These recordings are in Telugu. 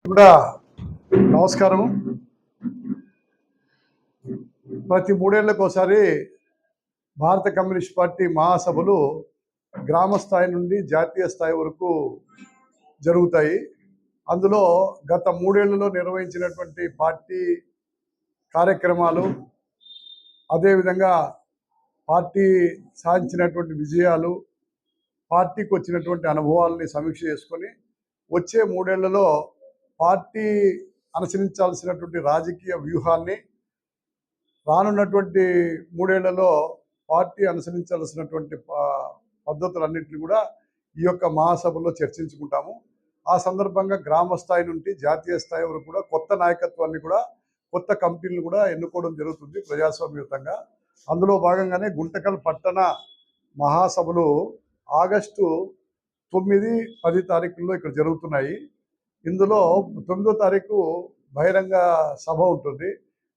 కూడా నమస్కారం. ప్రతి 3 ఏళ్లకు ఒకసారి భారత కమ్యూనిస్ట్ పార్టీ మహాసభలు గ్రామ స్థాయి నుండి జాతీయ స్థాయి వరకు జరుగుతాయి. అందులో గత 3 ఏళ్లలో నిర్వహించినటువంటి పార్టీ కార్యక్రమాలు, అదేవిధంగా పార్టీ సాధించినటువంటి విజయాలు, పార్టీకి వచ్చినటువంటి అనుభవాలని సమీక్ష చేసుకొని వచ్చే 3 ఏళ్లలో పార్టీ అనుసరించాల్సినటువంటి రాజకీయ వ్యూహాన్ని, రానున్నటువంటి 3 ఏళ్లలో పార్టీ అనుసరించాల్సినటువంటి పద్ధతులన్నింటినీ కూడా ఈ యొక్క మహాసభలో చర్చించుకుంటాము. ఆ సందర్భంగా గ్రామ స్థాయి నుండి జాతీయ స్థాయి వరకు కూడా కొత్త నాయకత్వాన్ని కూడా, కొత్త కమిటీలను కూడా ఎన్నుకోవడం జరుగుతుంది ప్రజాస్వామ్యయుతంగా. అందులో భాగంగానే గుంటకల్ పట్టణ మహాసభలు ఆగస్టు 9, 10 తారీఖుల్లో ఇక్కడ జరుగుతున్నాయి. ఇందులో 9వ తారీఖు బహిరంగ సభ ఉంటుంది.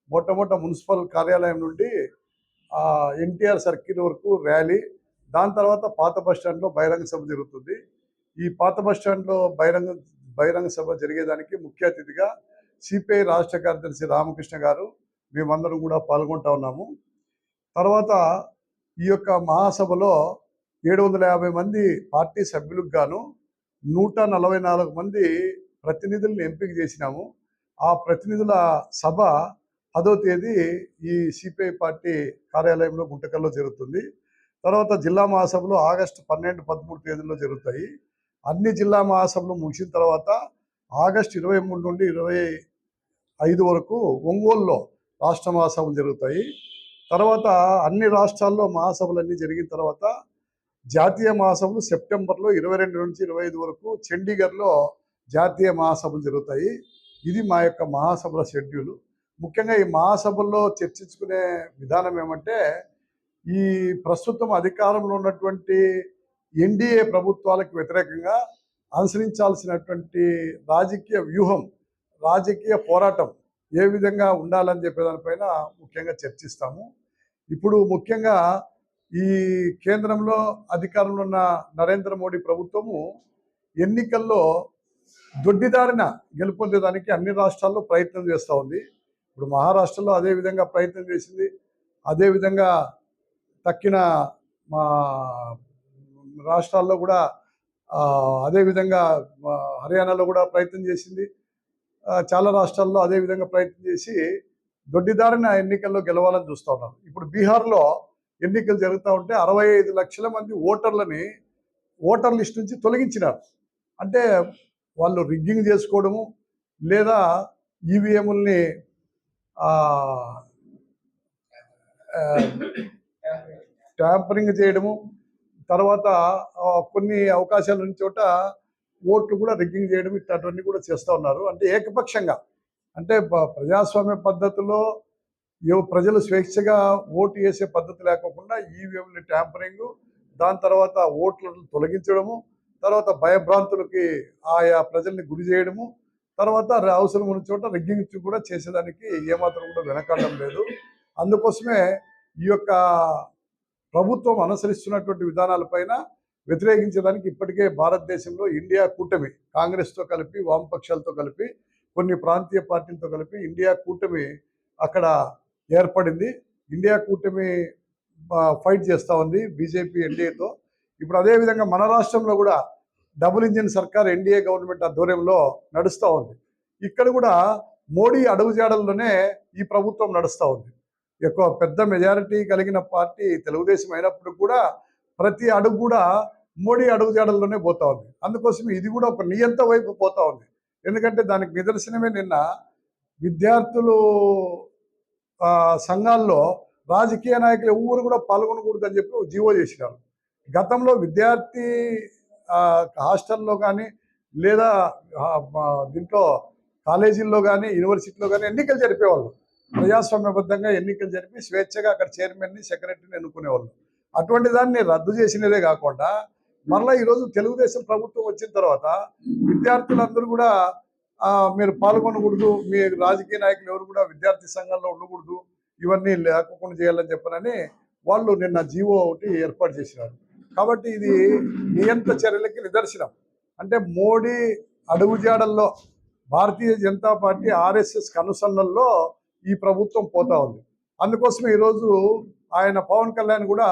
మొట్టమొదట మున్సిపల్ కార్యాలయం నుండి ఎన్టీఆర్ సర్కిల్ వరకు ర్యాలీ, దాని తర్వాత పాత బస్టాండ్లో బహిరంగ సభ జరుగుతుంది. ఈ పాత బస్టాండ్లో బహిరంగ సభ జరిగేదానికి ముఖ్య అతిథిగా సిపిఐ రాష్ట్ర కార్యదర్శి రామకృష్ణ గారు, మేమందరం కూడా పాల్గొంటా ఉన్నాము. తర్వాత ఈ యొక్క మహాసభలో 750 మంది పార్టీ సభ్యులకు గాను 144 మంది ప్రతినిధులను ఎంపిక చేసినాము. ఆ ప్రతినిధుల సభ 10వ తేదీ ఈ సిపిఐ పార్టీ కార్యాలయంలో గుంటకల్లో జరుగుతుంది. తర్వాత జిల్లా మహాసభలు ఆగస్టు 12, 13 తేదీల్లో జరుగుతాయి. అన్ని జిల్లా మహాసభలు ముగిసిన తర్వాత ఆగస్టు 23 నుండి 25 వరకు ఒంగోలులో రాష్ట్ర మహాసభలు జరుగుతాయి. తర్వాత అన్ని రాష్ట్రాల్లో మహాసభలన్నీ జరిగిన తర్వాత జాతీయ మహాసభలు సెప్టెంబర్లో 22 నుంచి 25 వరకు చండీగఢ్లో జాతీయ మహాసభలు జరుగుతాయి. ఇది మా యొక్క మహాసభల షెడ్యూలు. ముఖ్యంగా ఈ మహాసభల్లో చర్చించుకునే విధానం ఏమంటే, ఈ ప్రస్తుతం అధికారంలో ఉన్నటువంటి ఎన్డీఏ ప్రభుత్వాలకు వ్యతిరేకంగా అనుసరించాల్సినటువంటి రాజకీయ వ్యూహం, రాజకీయ పోరాటం ఏ విధంగా ఉండాలని చెప్పేదానిపైన ముఖ్యంగా చర్చిస్తాము. ఇప్పుడు ముఖ్యంగా ఈ కేంద్రంలో అధికారంలో ఉన్న నరేంద్ర మోడీ ప్రభుత్వము ఎన్నికల్లో దొడ్డిదారిన గెలుపొందేదానికి అన్ని రాష్ట్రాల్లో ప్రయత్నం చేస్తూ ఉంది. ఇప్పుడు మహారాష్ట్రలో అదే విధంగా ప్రయత్నం చేసింది. అదేవిధంగా తక్కిన మా రాష్ట్రాల్లో కూడా అదేవిధంగా హర్యానాలో కూడా ప్రయత్నం చేసింది. చాలా రాష్ట్రాల్లో అదేవిధంగా ప్రయత్నం చేసి దొడ్డిదారిన ఎన్నికల్లో గెలవాలని చూస్తూ ఉన్నారు. ఇప్పుడు బీహార్లో ఎన్నికలు జరుగుతూ ఉంటే 65 లక్షల మంది ఓటర్ లిస్ట్ నుంచి తొలగించినారు. అంటే వాళ్ళు రిగ్గింగ్ చేసుకోవడము, లేదా ఈవీఎంలని ట్యాంపరింగ్ చేయడము, తర్వాత కొన్ని అవకాశాలు ఉన్న చోట ఓట్లు కూడా రిగ్గింగ్ చేయడం, ఇట్లాంటివన్నీ కూడా చేస్తూ ఉన్నారు. అంటే ఏకపక్షంగా, అంటే ప్రజాస్వామ్య పద్ధతిలో ప్రజలు స్వేచ్ఛగా ఓటు వేసే పద్ధతి లేకోకుండా ఈవీఎంని ట్యాంపరింగ్, దాని తర్వాత ఓట్లను తొలగించడము, తర్వాత భయభ్రాంతులకి ఆయా ప్రజల్ని గురి చేయడము, తర్వాత అవసరం ఉన్న చోట రిగ్గింగ్ కూడా చేసేదానికి ఏమాత్రం కూడా వెనకాడడం లేదు. అందుకోసమే ఈ యొక్క ప్రభుత్వం అనుసరిస్తున్నటువంటి విధానాలపైన వ్యతిరేకించడానికి ఇప్పటికే భారతదేశంలో ఇండియా కూటమి, కాంగ్రెస్తో కలిపి, వామపక్షాలతో కలిపి, కొన్ని ప్రాంతీయ పార్టీలతో కలిపి ఇండియా కూటమి అక్కడ ఏర్పడింది. ఇండియా కూటమి ఫైట్ చేస్తూ ఉంది బీజేపీ ఎన్డీఏతో. ఇప్పుడు అదేవిధంగా మన రాష్ట్రంలో కూడా డబుల్ ఇంజిన్ సర్కార్ ఎన్డీఏ గవర్నమెంట్ ఆధ్వర్యంలో నడుస్తూ ఉంది. ఇక్కడ కూడా మోడీ అడుగుజాడల్లోనే ఈ ప్రభుత్వం నడుస్తూ ఉంది. ఎక్కువ పెద్ద మెజారిటీ కలిగిన పార్టీ తెలుగుదేశం అయినప్పుడు కూడా ప్రతి అడుగు కూడా మోడీ అడుగుజాడల్లోనే పోతా ఉంది. అందుకోసం ఇది కూడా ఒక నియంత వైపు పోతా ఉంది. ఎందుకంటే దానికి నిదర్శనమే నిన్న విద్యార్థులు సంఘాల్లో రాజకీయ నాయకులు ఎవరు కూడా పాల్గొనకూడదని చెప్పి జీవో చేసినారు. గతంలో విద్యార్థి హాస్టల్లో కానీ, లేదా దీంట్లో కాలేజీల్లో కానీ, యూనివర్సిటీలో కానీ ఎన్నికలు జరిపేవాళ్ళు. ప్రజాస్వామ్యబద్ధంగా ఎన్నికలు జరిపి స్వేచ్ఛగా అక్కడ చైర్మన్ని, సెక్రటరీని ఎన్నుకునేవాళ్ళు. అటువంటి దాన్ని రద్దు చేసినదే కాకుండా మరలా ఈరోజు తెలుగుదేశం ప్రభుత్వం వచ్చిన తర్వాత విద్యార్థులందరూ కూడా మీరు పాల్గొనకూడదు, మీ రాజకీయ నాయకులు ఎవరు కూడా విద్యార్థి సంఘాల్లో ఉండకూడదు, ఇవన్నీ లేకుండా చేయాలని చెప్పనని వాళ్ళు నిన్న జీవో ఒకటి ఏర్పాటు చేసినారు. కాబట్టి ఇది నియంత్ర చర్యలకి నిదర్శనం. అంటే మోడీ అడుగుజాడల్లో భారతీయ జనతా పార్టీ ఆర్ఎస్ఎస్ కనుసన్నల్లో ఈ ప్రభుత్వం పోతా ఉంది. అందుకోసమే ఈరోజు ఆయన పవన్ కళ్యాణ్ కూడా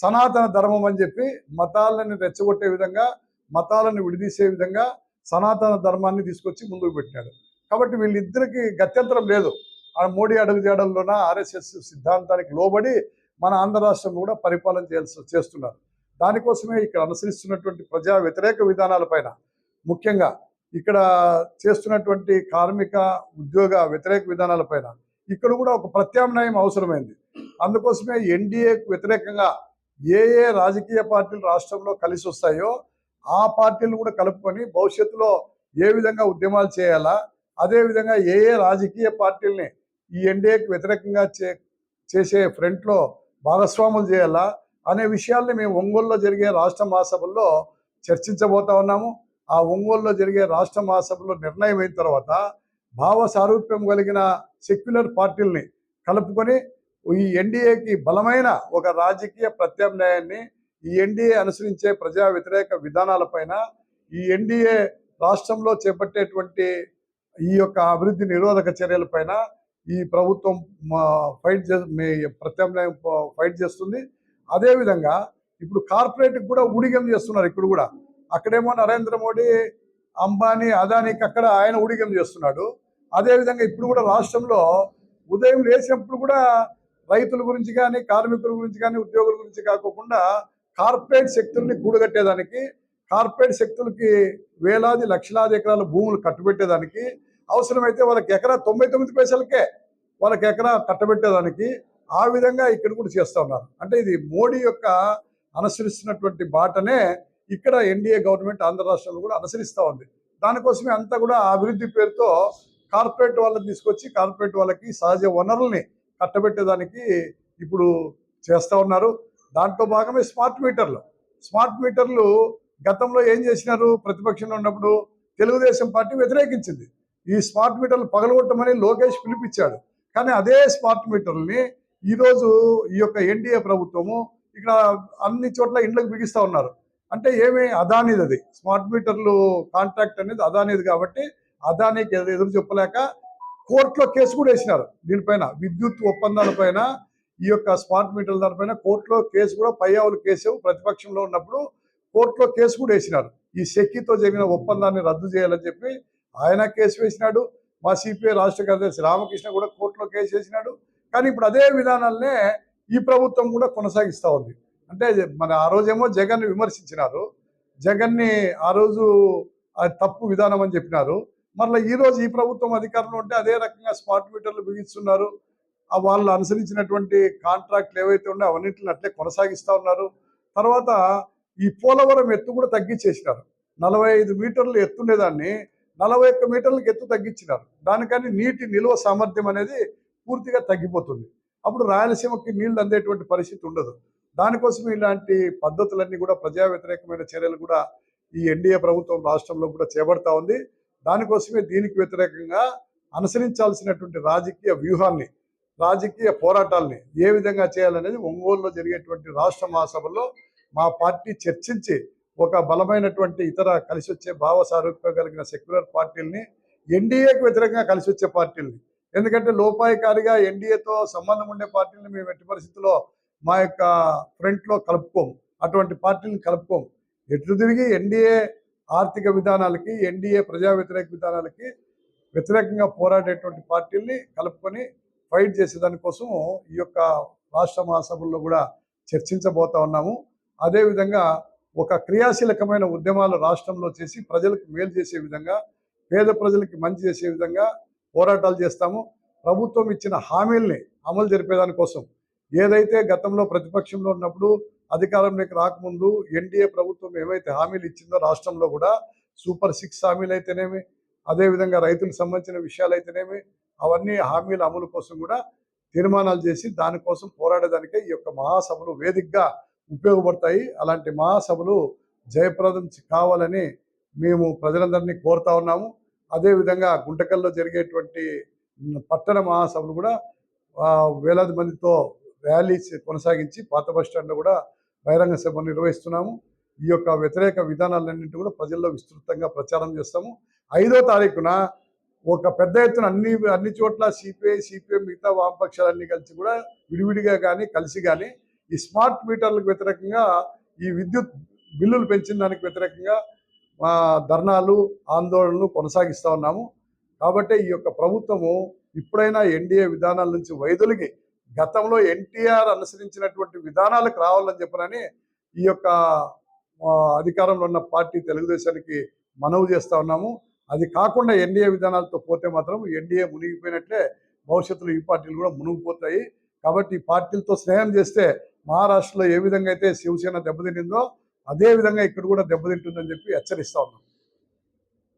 సనాతన ధర్మం అని చెప్పి మతాలను రెచ్చగొట్టే విధంగా, మతాలను విడదీసే విధంగా సనాతన ధర్మాన్ని తీసుకొచ్చి ముందుకు పెట్టాడు. కాబట్టి వీళ్ళిద్దరికి గత్యంతరం లేదు. ఆ మోడీ అడుగుజాడల్లోన ఆర్ఎస్ఎస్ సిద్ధాంతానికి లోబడి మన ఆంధ్ర రాష్ట్రం కూడా పరిపాలన చేస్తున్నారు. దానికోసమే ఇక్కడ అనుసరిస్తున్నటువంటి ప్రజా వ్యతిరేక విధానాలపైన, ముఖ్యంగా ఇక్కడ చేస్తున్నటువంటి కార్మిక ఉద్యోగ వ్యతిరేక విధానాలపైన ఇక్కడ కూడా ఒక ప్రత్యామ్నాయం అవసరమైంది. అందుకోసమే ఎన్డీఏకు వ్యతిరేకంగా ఏ రాజకీయ పార్టీలు రాష్ట్రంలో కలిసి వస్తాయో ఆ పార్టీలు కూడా కలుపుకొని భవిష్యత్తులో ఏ విధంగా ఉద్యమాలు చేయాలా, అదేవిధంగా ఏ రాజకీయ పార్టీల్ని ఈ ఎన్డీఏకి వ్యతిరేకంగా చేసే ఫ్రంట్లో భాగస్వాములు చేయాలా అనే విషయాల్ని మేము ఒంగోలులో జరిగే రాష్ట్ర మహాసభల్లో చర్చించబోతా ఉన్నాము. ఆ ఒంగోలులో జరిగే రాష్ట్ర మహాసభలో నిర్ణయం అయిన తర్వాత భావ సారూప్యం కలిగిన సెక్యులర్ పార్టీల్ని కలుపుకొని ఈ ఎన్డీఏకి బలమైన ఒక రాజకీయ ప్రత్యామ్నాయాన్ని, ఈ ఎన్డీఏ అనుసరించే ప్రజా వ్యతిరేక విధానాలపైన, ఈ ఎన్డీఏ రాష్ట్రంలో చేపట్టేటువంటి ఈ యొక్క అభివృద్ధి నిరోధక చర్యలపైన ఈ ప్రభుత్వం ప్రత్యామ్నాయం ఫైట్ చేస్తుంది. అదేవిధంగా ఇప్పుడు కార్పొరేట్కి కూడా ఊడిగం చేస్తున్నారు. ఇక్కడ కూడా అక్కడేమో నరేంద్ర మోడీ, అంబానీ, అదానీకి అక్కడ ఆయన ఊడిగం చేస్తున్నాడు. అదేవిధంగా ఇప్పుడు కూడా రాష్ట్రంలో ఉదయం లేచినప్పుడు కూడా రైతుల గురించి కానీ, కార్మికుల గురించి కానీ, ఉద్యోగుల గురించి కాకుండా కార్పొరేట్ శక్తుల్ని కూడగట్టేదానికి, కార్పొరేట్ శక్తులకి వేలాది లక్షలాది ఎకరాల భూములు కట్టుబెట్టేదానికి, అవసరమైతే వాళ్ళకి ఎకరా 99 పైసలకే వాళ్ళకి ఎకరా కట్టబెట్టేదానికి ఆ విధంగా ఇక్కడ కూడా చేస్తూ ఉన్నారు. అంటే ఇది మోడీ యొక్క అనుసరిస్తున్నటువంటి బాటనే ఇక్కడ ఎన్డీఏ గవర్నమెంట్ ఆంధ్ర రాష్ట్రంలో కూడా అనుసరిస్తూ ఉంది. దానికోసమే అంతా కూడా అభివృద్ధి పేరుతో కార్పొరేట్ వాళ్ళని తీసుకొచ్చి కార్పొరేట్ వాళ్ళకి సహజ వనరుల్ని కట్టబెట్టేదానికి ఇప్పుడు చేస్తూ ఉన్నారు. దాంట్లో భాగమే స్మార్ట్ మీటర్లు గతంలో ఏం చేసినారు? ప్రతిపక్షంలో ఉన్నప్పుడు తెలుగుదేశం పార్టీ వ్యతిరేకించింది. ఈ స్మార్ట్ మీటర్లు పగలగొట్టమని లోకేష్ పిలిపించాడు. కానీ అదే స్మార్ట్ మీటర్లని ఈరోజు ఈ యొక్క ఎన్డీఏ ప్రభుత్వము ఇక్కడ అన్ని చోట్ల ఇండ్లకు బిగిస్తూ ఉన్నారు. అంటే ఏమి అదానిది, అది స్మార్ట్ మీటర్లు కాంట్రాక్ట్ అనేది అదానిది కాబట్టి అదానికి ఎదురు చెప్పలేక కోర్టులో కేసు కూడా వేసినారు. దీనిపైన విద్యుత్ ఒప్పందాలపైన, ఈ యొక్క స్మార్ట్ మీటర్ల దానిపైన కోర్టులో కేసు కూడా పయ్యావులు కేసు ప్రతిపక్షంలో ఉన్నప్పుడు కోర్టులో కేసు కూడా వేసినారు. ఈ సెక్కితో జరిగిన ఒప్పందాన్ని రద్దు చేయాలని చెప్పి ఆయన కేసు వేసినాడు. మా సిపిఐ రాష్ట్ర కార్యదర్శి రామకృష్ణ కూడా కోర్టులో కేసు వేసినాడు. కానీ ఇప్పుడు అదే విధానాలనే ఈ ప్రభుత్వం కూడా కొనసాగిస్తూ ఉంది. అంటే మన ఆ రోజేమో జగన్ని విమర్శించినారు, జగన్ని ఆ రోజు అది తప్పు విధానం అని చెప్పినారు. మరలా ఈరోజు ఈ ప్రభుత్వం అధికారంలో ఉంటే అదే రకంగా స్మార్ట్ మీటర్లు బిగిస్తున్నారు. వాళ్ళు అనుసరించినటువంటి కాంట్రాక్ట్లు ఏవైతే ఉన్నాయో అవన్నింటిని అట్లే కొనసాగిస్తూ ఉన్నారు. తర్వాత ఈ పోలవరం ఎత్తు కూడా తగ్గించేసినారు. 45 మీటర్లు ఎత్తుండేదాన్ని 41 మీటర్లకు ఎత్తు తగ్గించినారు. దానికని నీటి నిల్వ సామర్థ్యం అనేది పూర్తిగా తగ్గిపోతుంది. అప్పుడు రాయలసీమకి నీళ్లు అందేటువంటి పరిస్థితి ఉండదు. దానికోసం ఇలాంటి పద్ధతులన్నీ కూడా ప్రజా వ్యతిరేకమైన చర్యలు కూడా ఈ ఎన్డీఏ ప్రభుత్వం రాష్ట్రంలో కూడా చేపడతా ఉంది. దానికోసమే దీనికి వ్యతిరేకంగా అనుసరించాల్సినటువంటి రాజకీయ వ్యూహాన్ని, రాజకీయ పోరాటాలని ఏ విధంగా చేయాలనేది ఒంగోలులో జరిగేటువంటి రాష్ట్ర మహాసభలో మా పార్టీ చర్చించి ఒక బలమైనటువంటి ఇతర కలిసి వచ్చే భావ సారూప్యం కలిగిన సెక్యులర్ పార్టీలని, ఎన్డీఏకి వ్యతిరేకంగా కలిసి వచ్చే పార్టీలని, ఎందుకంటే లోపాయికారిగా ఎన్డీఏతో సంబంధం ఉండే పార్టీలను మేము ఎట్టి పరిస్థితుల్లో మా యొక్క ఫ్రంట్లో కలుపుకోము. అటువంటి పార్టీలను కలుపుకోము. ఎట్లు తిరిగి ఎన్డీఏ ఆర్థిక విధానాలకి, ఎన్డీఏ ప్రజా వ్యతిరేక విధానాలకి వ్యతిరేకంగా పోరాడేటువంటి పార్టీల్ని కలుపుకొని ఫైట్ చేసేదానికోసం ఈ యొక్క రాష్ట్ర మహాసభల్లో కూడా చర్చించబోతా ఉన్నాము. అదేవిధంగా ఒక క్రియాశీలకమైన ఉద్యమాలు రాష్ట్రంలో చేసి ప్రజలకు మేలు చేసే విధంగా, పేద ప్రజలకి మంచి చేసే విధంగా పోరాటాలు చేస్తాము. ప్రభుత్వం ఇచ్చిన హామీల్ని అమలు జరిపేదానికోసం, ఏదైతే గతంలో ప్రతిపక్షంలో ఉన్నప్పుడు అధికారంలోకి రాకముందు ఎన్డీఏ ప్రభుత్వం ఏవైతే హామీలు ఇచ్చిందో రాష్ట్రంలో కూడా సూపర్ 6 హామీలు అయితేనేమి, అదేవిధంగా రైతులకు సంబంధించిన విషయాలు అయితేనేమి, అవన్నీ హామీల అమలు కోసం కూడా తీర్మానాలు చేసి దానికోసం పోరాడేదానికే ఈ యొక్క మహాసభలు వేదికగా ఉపయోగపడతాయి. అలాంటి మహాసభలు జయప్రదం కావాలని మేము ప్రజలందరినీ కోరుతా ఉన్నాము. అదేవిధంగా గుంటకల్లో జరిగేటువంటి పట్టణ మహాసభలు కూడా వేలాది మందితో ర్యాలీస్ కొనసాగించి పాత బస్టాండ్లో కూడా బహిరంగ సభ నిర్వహిస్తున్నాము. ఈ యొక్క వ్యతిరేక విధానాలన్నింటి కూడా ప్రజల్లో విస్తృతంగా ప్రచారం చేస్తాము. 5వ తారీఖున ఒక పెద్ద ఎత్తున అన్ని చోట్ల సిపిఎం మిగతా వామపక్షాలన్నీ కలిసి కూడా విడివిడిగా కానీ కలిసి కానీ ఈ స్మార్ట్ మీటర్లకు వ్యతిరేకంగా, ఈ విద్యుత్ బిల్లులు పెంచిన దానికి వ్యతిరేకంగా ధర్నాలు, ఆందోళనలు కొనసాగిస్తూ ఉన్నాము. కాబట్టి ఈ యొక్క ప్రభుత్వము ఇప్పుడైనా ఎన్డీఏ విధానాల నుంచి వైదొలిగి గతంలో ఎన్టీఆర్ అనుసరించినటువంటి విధానాలకు రావాలని చెప్పనని ఈ యొక్క అధికారంలో ఉన్న పార్టీ తెలుగుదేశానికి మనవి చేస్తూ ఉన్నాము. అది కాకుండా ఎన్డీఏ విధానాలతో పోతే మాత్రం ఎన్డీఏ మునిగిపోయినట్లే భవిష్యత్తులో ఈ పార్టీలు కూడా మునిగిపోతాయి. కాబట్టి ఈ పార్టీలతో స్నేహం చేస్తే మహారాష్ట్రలో ఏ విధంగా అయితే శివసేన దెబ్బతింటుందో అదే విధంగా ఇక్కడ కూడా దెబ్బతింటుందని చెప్పి హెచ్చరిస్తా ఉన్నాం.